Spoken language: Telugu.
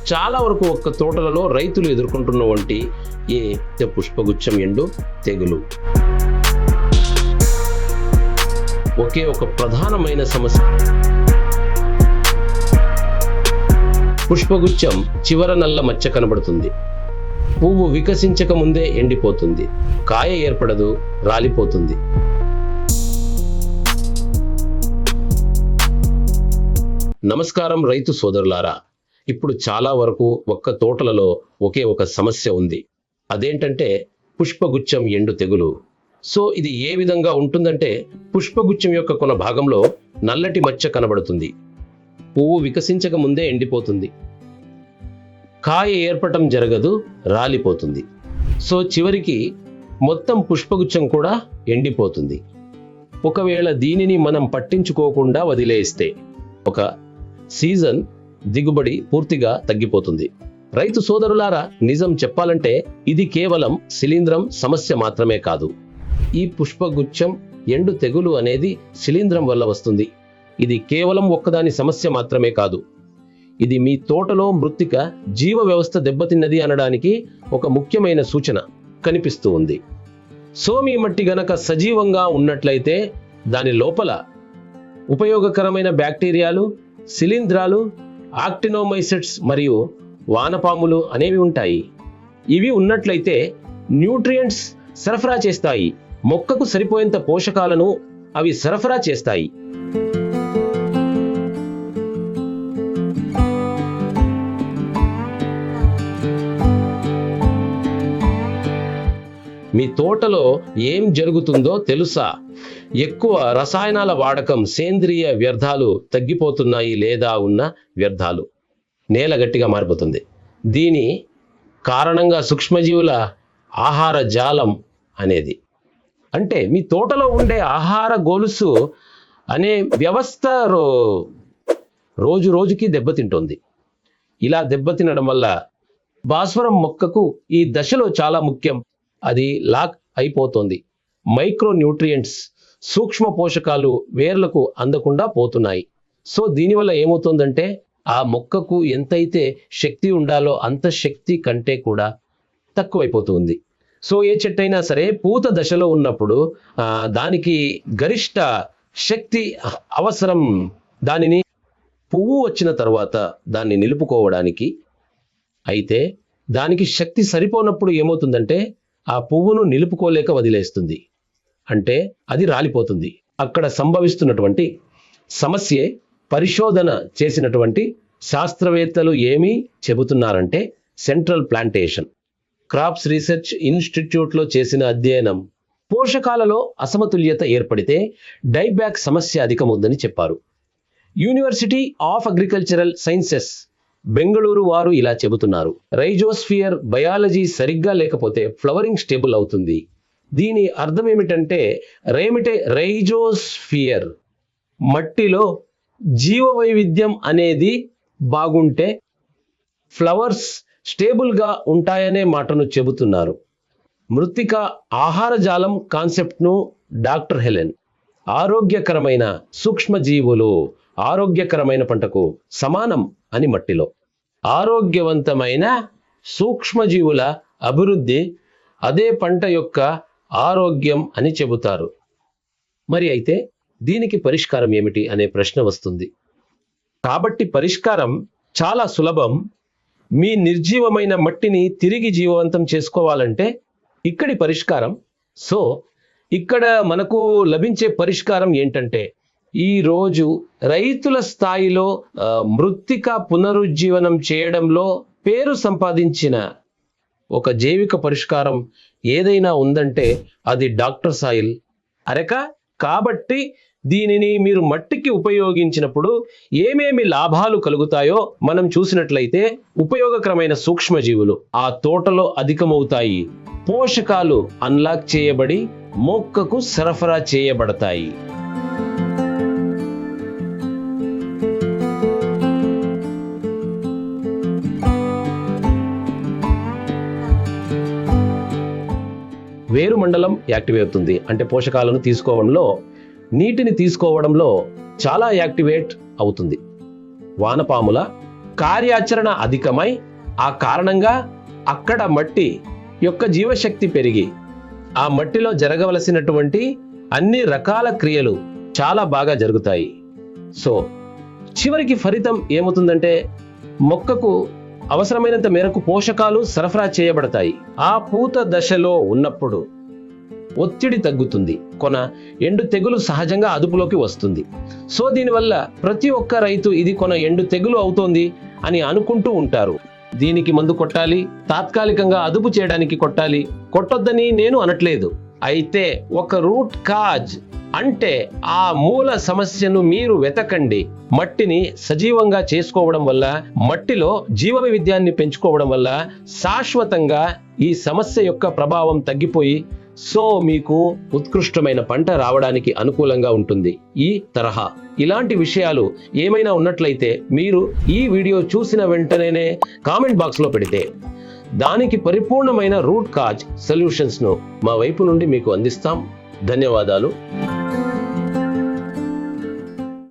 చాలా వరకు ఒక్క తోటలలో రైతులు ఎదుర్కొంటున్నటువంటి పుష్పగుచ్చం ఎండు తెగులు ఒకే ఒక ప్రధానమైన సమస్య. పుష్పగుచ్చం చివర నల్ల మచ్చ కనబడుతుంది. పువ్వు వికసించక ముందే ఎండిపోతుంది. కాయ ఏర్పడదు, రాలిపోతుంది. నమస్కారం రైతు సోదరులారా. ఇప్పుడు చాలా వరకు ఒక్క తోటలలో ఒకే ఒక సమస్య ఉంది. అదేంటంటే పుష్పగుచ్చం ఎండు తెగులు. సో ఇది ఏ విధంగా ఉంటుందంటే, పుష్పగుచ్చం యొక్క కొన భాగంలో నల్లటి మచ్చ కనబడుతుంది. పువ్వు వికసించక ముందే ఎండిపోతుంది. కాయ ఏర్పడటం జరగదు, రాలిపోతుంది. సో చివరికి మొత్తం పుష్పగుచ్చం కూడా ఎండిపోతుంది. ఒకవేళ దీనిని మనం పట్టించుకోకుండా వదిలేస్తే ఒక సీజన్ దిగుబడి పూర్తిగా తగ్గిపోతుంది. రైతు సోదరులారా, నిజం చెప్పాలంటే ఇది కేవలం శిలీంధ్రం సమస్య మాత్రమే కాదు. ఈ పుష్పగుచ్చం ఎండు తెగులు అనేది శిలీంధ్రం వల్ల వస్తుంది. ఇది కేవలం ఒక్కదాని సమస్య మాత్రమే కాదు. ఇది మీ తోటలో మృత్తిక జీవ వ్యవస్థ దెబ్బతిన్నది అనడానికి ఒక ముఖ్యమైన సూచన కనిపిస్తూ ఉంది. సో మీ మట్టి గనక సజీవంగా ఉన్నట్లయితే దాని లోపల ఉపయోగకరమైన బ్యాక్టీరియాలు, శిలీంధ్రాలు, ఆక్టినోమైసిట్స్ మరియు వానపాములు అనేవి ఉంటాయి. ఇవి ఉన్నట్లయితే న్యూట్రియంట్స్ సరఫరా చేస్తాయి. మొక్కకు సరిపోయేంత పోషకాలను అవి సరఫరా చేస్తాయి. మీ తోటలో ఏం జరుగుతుందో తెలుసా? ఎక్కువ రసాయనాల వాడకం, సేంద్రియ వ్యర్థాలు తగ్గిపోతున్నాయి, లేదా ఉన్న వ్యర్థాలు నేల గట్టిగా మారిపోతుంది. దీని కారణంగా సూక్ష్మజీవుల ఆహార జాలం అనేది, అంటే మీ తోటలో ఉండే ఆహార గొలుసు అనే వ్యవస్థ రోజు రోజుకి దెబ్బతింటుంది. ఇలా దెబ్బతినడం వల్ల భాస్వరం మొక్కకు ఈ దశలో చాలా ముఖ్యం. అది లాక్ అయిపోతుంది. మైక్రో న్యూట్రియంట్స్, సూక్ష్మ పోషకాలు వేర్లకు అందకుండా పోతున్నాయి. సో దీనివల్ల ఏమవుతుందంటే, ఆ మొక్కకు ఎంతైతే శక్తి ఉండాలో అంత శక్తి కంటే కూడా తక్కువైపోతుంది. సో ఏ చెట్టైనా సరే పూత దశలో ఉన్నప్పుడు దానికి గరిష్ట శక్తి అవసరం. దానిని పువ్వు వచ్చిన తర్వాత దాన్ని నిలుపుకోవడానికి. అయితే దానికి శక్తి సరిపోనప్పుడు ఏమవుతుందంటే, ఆ పువ్వును నిలుపుకోలేక వదిలేస్తుంది. అంటే అది రాలిపోతుంది. అక్కడ సంభవిస్తున్నటువంటి సమస్యే పరిశోధన చేసినటువంటి శాస్త్రవేత్తలు ఏమి చెబుతున్నారంటే, సెంట్రల్ ప్లాంటేషన్ క్రాప్స్ రీసెర్చ్ ఇన్స్టిట్యూట్లో చేసిన అధ్యయనం పోషకాలలో అసమతుల్యత ఏర్పడితే డైబ్యాక్ సమస్య అధికమవుతుందని చెప్పారు. University of agricultural sciences Bengaluru వారు ఇలా చెబుతున్నారు. రైజోస్ఫియర్ బయాలజీ సరిగ్గా లేకపోతే ఫ్లవరింగ్ స్టేబుల్ అవుతుంది. దీని అర్థం ఏమిటంటే, రైజోస్ఫియర్ మట్టిలో జీవ వైవిధ్యం అనేది బాగుంటే ఫ్లవర్స్ స్టేబుల్గా ఉంటాయనే మాటను చెబుతున్నారు. మృత్తిక ఆహార జాలం కాన్సెప్ట్ను డాక్టర్ హెలెన్ ఆరోగ్యకరమైన సూక్ష్మజీవులు ఆరోగ్యకరమైన పంటకు సమానం అని, మట్టిలో ఆరోగ్యవంతమైన సూక్ష్మజీవుల అభివృద్ధి అదే పంట యొక్క ఆరోగ్యం అని చెబుతారు. మరి అయితే దీనికి పరిష్కారం ఏమిటి అనే ప్రశ్న వస్తుంది. కాబట్టి పరిష్కారం చాలా సులభం. మీ నిర్జీవమైన మట్టిని తిరిగి జీవవంతం చేసుకోవాలంటే ఇక్కడి పరిష్కారం. సో ఇక్కడ మనకు లభించే పరిష్కారం ఏంటంటే, ఈరోజు రైతుల స్థాయిలో మృత్తిక పునరుజ్జీవనం చేయడంలో పేరు సంపాదించిన ఒక జైవిక పరిష్కారం ఏదైనా ఉందంటే అది డాక్టర్ సాయిల్ అరెక. కాబట్టి దీనిని మీరు మట్టికి ఉపయోగించినప్పుడు ఏమేమి లాభాలు కలుగుతాయో మనం చూసినట్లయితే, ఉపయోగకరమైన సూక్ష్మజీవులు ఆ తోటలో అధికమవుతాయి. పోషకాలు అన్లాక్ చేయబడి మొక్కకు సరఫరా చేయబడతాయి. వేరు మండలం యాక్టివేట్ అవుతుంది. అంటే పోషకాలను తీసుకోవడంలో, నీటిని తీసుకోవడంలో చాలా యాక్టివేట్ అవుతుంది. వానపాముల కార్యాచరణ అధికమై ఆ కారణంగా అక్కడ మట్టి యొక్క జీవశక్తి పెరిగి ఆ మట్టిలో జరగవలసినటువంటి అన్ని రకాల క్రియలు చాలా బాగా జరుగుతాయి. సో చివరికి ఫలితం ఏమవుతుందంటే మొక్కకు అవసరమైనంత మేరకు పోషకాలు సరఫరా చేయబడతాయి. ఆ పూత దశలో ఉన్నప్పుడు ఒత్తిడి తగ్గుతుంది, ఎండు తెగులు సహజంగా అదుపులోకి వస్తుంది. సో దీనివల్ల ప్రతి ఒక్క రైతు ఇది ఎండు తెగులు అవుతోంది అని అనుకుంటూ ఉంటారు. దీనికి మందు కొట్టాలి, తాత్కాలికంగా అదుపు చేయడానికి కొట్టాలి, కొట్టొద్దని నేను అనట్లేదు. అయితే ఒక రూట్ కాజ్ అంటే ఆ మూల సమస్యను మీరు వెతకండి. మట్టిని సజీవంగా చేసుకోవడం వల్ల, మట్టిలో జీవ వైవిధ్యాన్ని పెంచుకోవడం వల్ల శాశ్వతంగా ఈ సమస్య యొక్క ప్రభావం తగ్గిపోయి సో మీకు ఉత్కృష్టమైన పంట రావడానికి అనుకూలంగా ఉంటుంది. ఈ తరహా ఇలాంటి విషయాలు ఏమైనా ఉన్నట్లయితే మీరు ఈ వీడియో చూసిన వెంటనే కామెంట్ బాక్స్ లో పెడితే దానికి పరిపూర్ణమైన రూట్ కాజ్ సొల్యూషన్స్ ను మా వైపు నుండి మీకు అందిస్తాం. ధన్యవాదాలు.